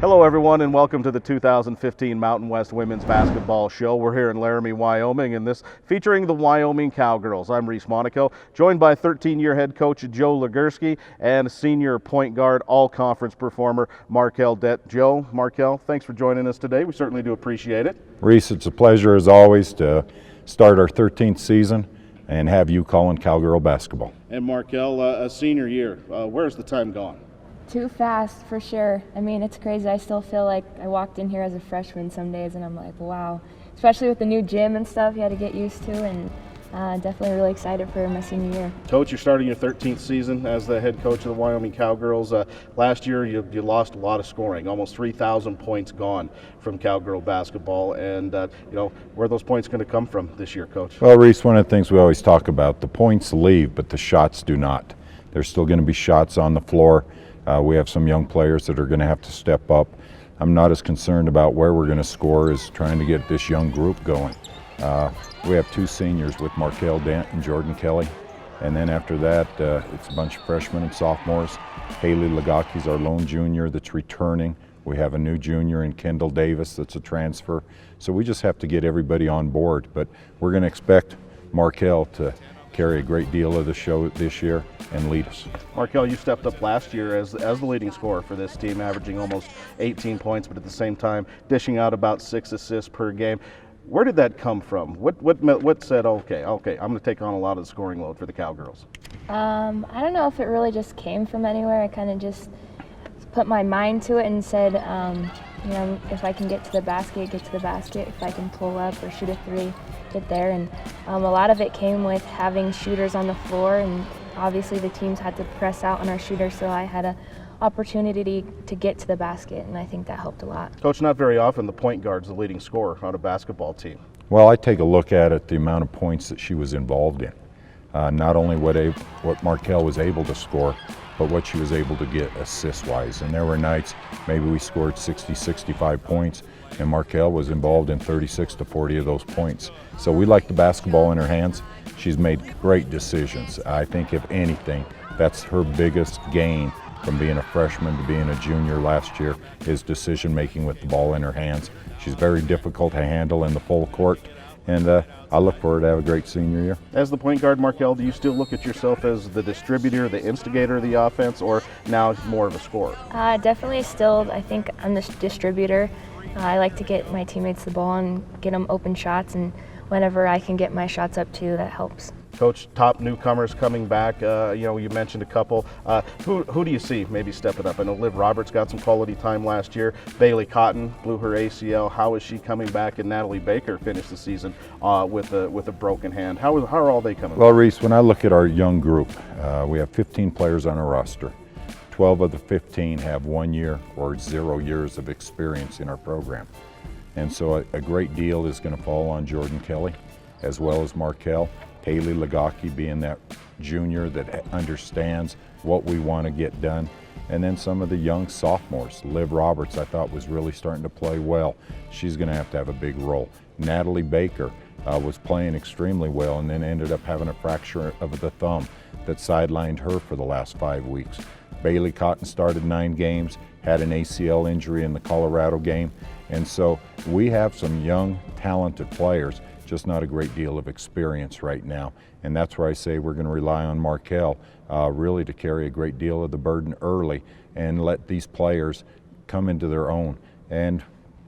Hello everyone and welcome to the 2015 Mountain West Women's Basketball Show. We're here in Laramie, Wyoming, and this featuring the Wyoming Cowgirls. I'm Reece Monaco, joined by 13-year head coach Joe Legerski and senior point guard, all-conference performer Marquelle Dent. Joe, Marquelle, thanks for joining us today. We certainly do appreciate it. Reece, it's a pleasure as always to start our 13th season and have you calling Cowgirl basketball. And Marquelle, a senior year, where's the time gone? Too fast, for sure. I mean, it's crazy. I still feel like I walked in here as a freshman some days, and I'm like, wow. Especially with the new gym and stuff you had to get used to, and definitely really excited for my senior year. Coach, you're starting your 13th season as the head coach of the Wyoming Cowgirls. Last year, you lost a lot of scoring, almost 3,000 points gone from Cowgirl basketball, and where are those points going to come from this year, Coach? Well, Reece, one of the things we always talk about, the points leave, but the shots do not. There's still going to be shots on the floor. We have some young players that are going to have to step up. I'm not as concerned about where we're going to score as trying to get this young group going. We have two seniors with Marquelle Dent and Jordan Kelly. And then after that, it's a bunch of freshmen and sophomores. Haley Legerski's our lone junior that's returning. We have a new junior in Kendall Davis that's a transfer. So we just have to get everybody on board. But we're going to expect Marquelle to carry a great deal of the show this year and lead us. Marquelle, you stepped up last year as the leading scorer for this team, averaging almost 18 points, but at the same time dishing out about 6 assists per game. Where did that come from? What said, okay, I'm going to take on a lot of the scoring load for the Cowgirls? I don't know if it really just came from anywhere. I kind of just put my mind to it and said, if I can get to the basket, get to the basket. If I can pull up or shoot a three, get there. And a lot of it came with having shooters on the floor, and obviously the teams had to press out on our shooters, so I had an opportunity to get to the basket, and I think that helped a lot. Coach, not very often the point guard's the leading scorer on a basketball team. Well, I take a look at it, the amount of points that she was involved in. Not only what Marquelle was able to score, but what she was able to get assist-wise. And there were nights maybe we scored 60, 65 points, and Marquelle was involved in 36 to 40 of those points. So we like the basketball in her hands. She's made great decisions. I think if anything, that's her biggest gain from being a freshman to being a junior last year, is decision-making with the ball in her hands. She's very difficult to handle in the full court, and I look for her to have a great senior year. As the point guard, Marquelle, do you still look at yourself as the distributor, the instigator of the offense, or now more of a scorer? Definitely still, I think I'm the distributor. I like to get my teammates the ball and get them open shots, and whenever I can get my shots up too, that helps. Coach, top newcomers coming back, you mentioned a couple. Who do you see maybe stepping up? I know Liv Roberts got some quality time last year. Bailey Cotton blew her ACL. How is she coming back? And Natalie Baker finished the season with a broken hand. How are all they coming back? Well, Reece, when I look at our young group, we have 15 players on our roster. 12 of the 15 have 1 year or 0 years of experience in our program. And so a great deal is going to fall on Jordan Kelly as well as Marquelle. Haley Legerski being that junior that understands what we want to get done. And then some of the young sophomores. Liv Roberts, I thought, was really starting to play well. She's going to have a big role. Natalie Baker was playing extremely well and then ended up having a fracture of the thumb that sidelined her for the last 5 weeks. Bailey Cotton started 9 games, had an ACL injury in the Colorado game. And so we have some young, talented players, just not a great deal of experience right now. And that's where I say we're going to rely on Marquelle really to carry a great deal of the burden early and let these players come into their own. And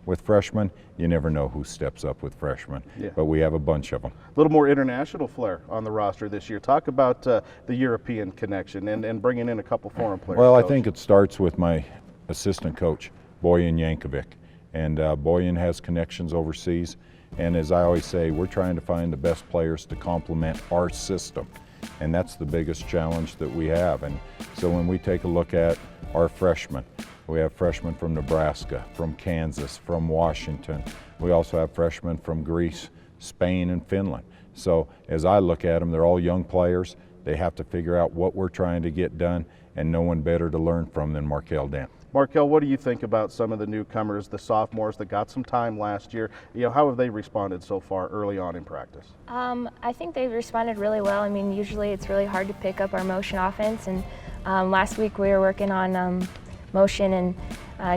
with freshmen, you never know who steps up with freshmen, but we have a bunch of them. A little more international flair on the roster this year. Talk about the European connection and bringing in a couple foreign players. Well, Coach. I think it starts with my assistant coach, Bojan Jankovic. And Bojan has connections overseas. And as I always say, we're trying to find the best players to complement our system. And that's the biggest challenge that we have. And so when we take a look at our freshmen, we have freshmen from Nebraska, from Kansas, from Washington. We also have freshmen from Greece, Spain, and Finland. So as I look at them, they're all young players. They have to figure out what we're trying to get done, and no one better to learn from than Marquelle Dent. Marquelle, what do you think about some of the newcomers, the sophomores that got some time last year? How have they responded so far early on in practice? I think they've responded really well. I mean, usually it's really hard to pick up our motion offense, and last week we were working on motion, and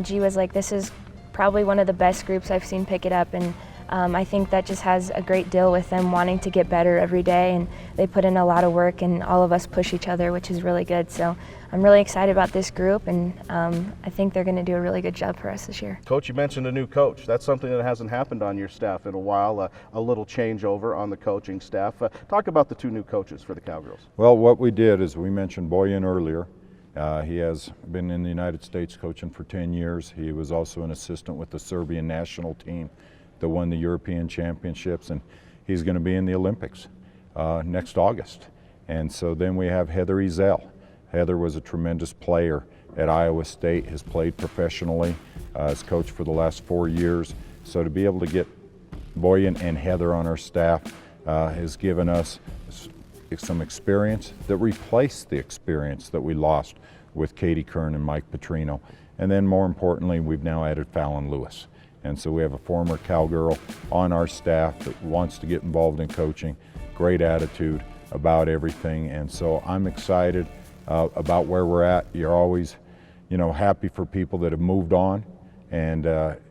G was like, this is probably one of the best groups I've seen pick it up, and I think that just has a great deal with them wanting to get better every day, and they put in a lot of work, and all of us push each other, which is really good. So I'm really excited about this group, and I think they're going to do a really good job for us this year. Coach, you mentioned a new coach. That's something that hasn't happened on your staff in a while, a little changeover on the coaching staff. Talk about the two new coaches for the Cowgirls. Well, what we did is we mentioned Boyan earlier. He has been in the United States coaching for 10 years. He was also an assistant with the Serbian national team that won the European Championships, and he's going to be in the Olympics next August. And so then we have Heather Ezell. Heather was a tremendous player at Iowa State, has played professionally, has coached for the last 4 years. So to be able to get Boyan and Heather on our staff has given us some experience that replaced the experience that we lost with Katie Kern and Mike Petrino. And then more importantly, we've now added Fallon Lewis. And so we have a former Cowgirl on our staff that wants to get involved in coaching, great attitude about everything. And so I'm excited about where we're at. You're always, happy for people that have moved on and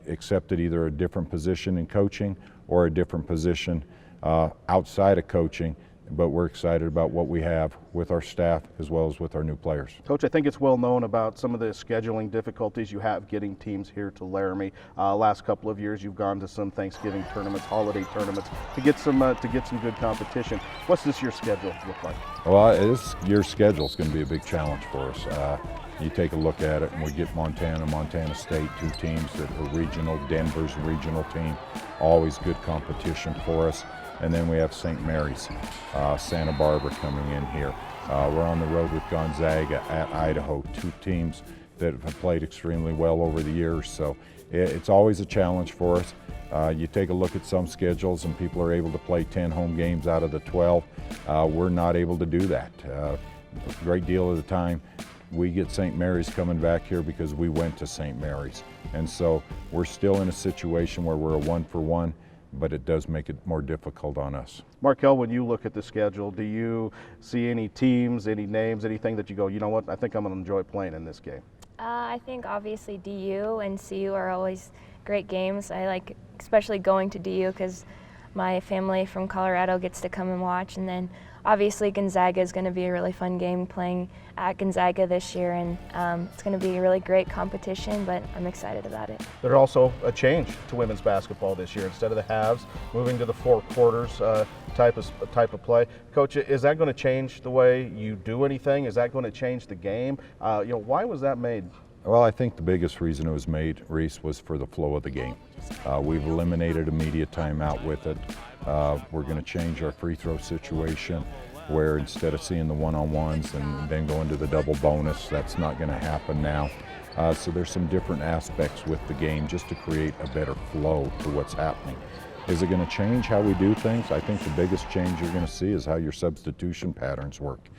accepted either a different position in coaching or a different position outside of coaching. But we're excited about what we have with our staff as well as with our new players. Coach, I think it's well known about some of the scheduling difficulties you have getting teams here to Laramie. Last couple of years, you've gone to some Thanksgiving tournaments, holiday tournaments to get some good competition. What's this year's schedule look like? Well, this year's schedule is going to be a big challenge for us. You take a look at it, and we get Montana State, two teams that are regional. Denver's a regional team, always good competition for us. And then we have St. Mary's, Santa Barbara coming in here. We're on the road with Gonzaga at Idaho, two teams that have played extremely well over the years. So it's always a challenge for us. You take a look at some schedules and people are able to play 10 home games out of the 12. We're not able to do that. A great deal of the time, we get St. Mary's coming back here because we went to St. Mary's. And so we're still in a situation where we're a 1-for-1. But it does make it more difficult on us. Marquelle, when you look at the schedule, do you see any teams, any names, anything that you go, you know what, I think I'm going to enjoy playing in this game? I think obviously DU and CU are always great games. I like especially going to DU because my family from Colorado gets to come and watch. And then obviously Gonzaga is going to be a really fun game playing at Gonzaga this year, and it's going to be a really great competition, but I'm excited about it. There's also a change to women's basketball this year. Instead of the halves, moving to the 4 quarters type of play. Coach, is that going to change the way you do anything? Is that going to change the game? Why was that made? Well, I think the biggest reason it was made, Reese, was for the flow of the game. We've eliminated a media timeout with it. We're going to change our free throw situation where instead of seeing the one-on-ones and then going to the double bonus, that's not going to happen now. So there's some different aspects with the game just to create a better flow to what's happening. Is it going to change how we do things? I think the biggest change you're going to see is how your substitution patterns work.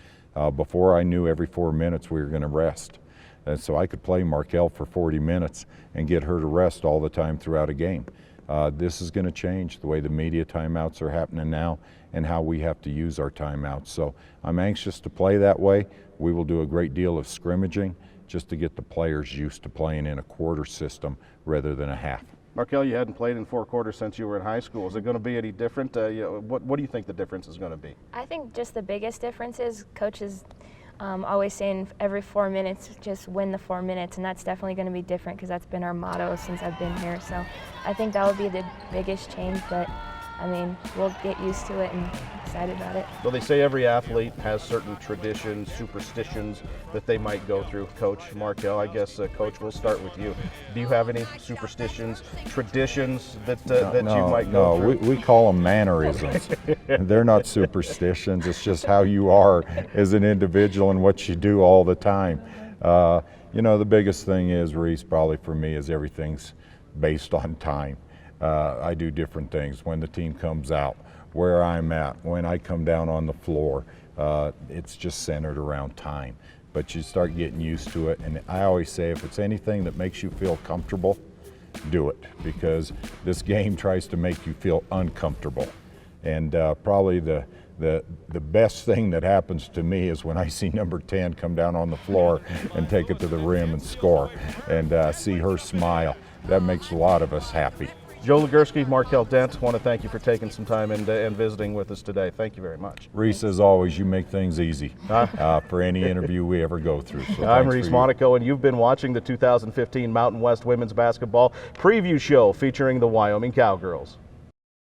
Before I knew every 4 minutes we were going to rest. And so I could play Marquelle for 40 minutes and get her to rest all the time throughout a game. This is going to change the way the media timeouts are happening now and how we have to use our timeouts. So I'm anxious to play that way. We will do a great deal of scrimmaging just to get the players used to playing in a quarter system rather than a half. Marquelle, you hadn't played in 4 quarters since you were in high school. Is it going to be any different? What do you think the difference is going to be? I think just the biggest difference is coaches always saying every 4 minutes, just win the 4 minutes, and that's definitely going to be different because that's been our motto since I've been here. So I think that would be the biggest change, but I mean, we'll get used to it and excited about it. Well, they say every athlete has certain traditions, superstitions that they might go through. Coach Marquelle, I guess, Coach, we'll start with you. Do you have any superstitions, traditions that you might go through? No, we call them mannerisms. They're not superstitions. It's just how you are as an individual and what you do all the time. The biggest thing is, Reese, probably for me, is everything's based on time. I do different things when the team comes out, where I'm at, when I come down on the floor. It's just centered around time. But you start getting used to it, and I always say if it's anything that makes you feel comfortable, do it, because this game tries to make you feel uncomfortable. And probably the the best thing that happens to me is when I see number 10 come down on the floor and take it to the rim and score, and see her smile. That makes a lot of us happy. Joe Legerski, Marquelle Dent, want to thank you for taking some time and visiting with us today. Thank you very much. Reece, as always, you make things easy for any interview we ever go through. So I'm Reece Monaco, and you've been watching the 2015 Mountain West Women's Basketball Preview Show featuring the Wyoming Cowgirls.